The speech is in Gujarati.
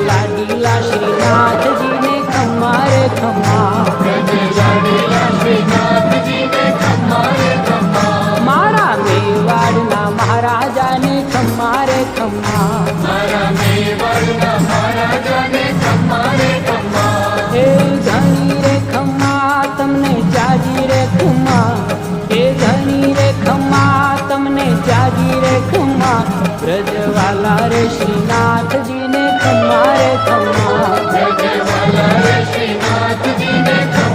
લાડીલા શ્રીનાથજીને ખમ્મા રે ખમ્મા, મારા મેવાડના મહારાજાને ખમ્મા રે ખમ્મા, હે ધણી રે ખમ્મા તમને જાજી રે ખમ્મા, હે ધણી રે ખમ્મા તમને જાજી રે ખમ્મા, વ્રજવાલા રે શ્રીનાથજીને ખમ્મા રે ખમ્મા, વ્રજવાલા રે શ્રીનાથજીને ખમ્મા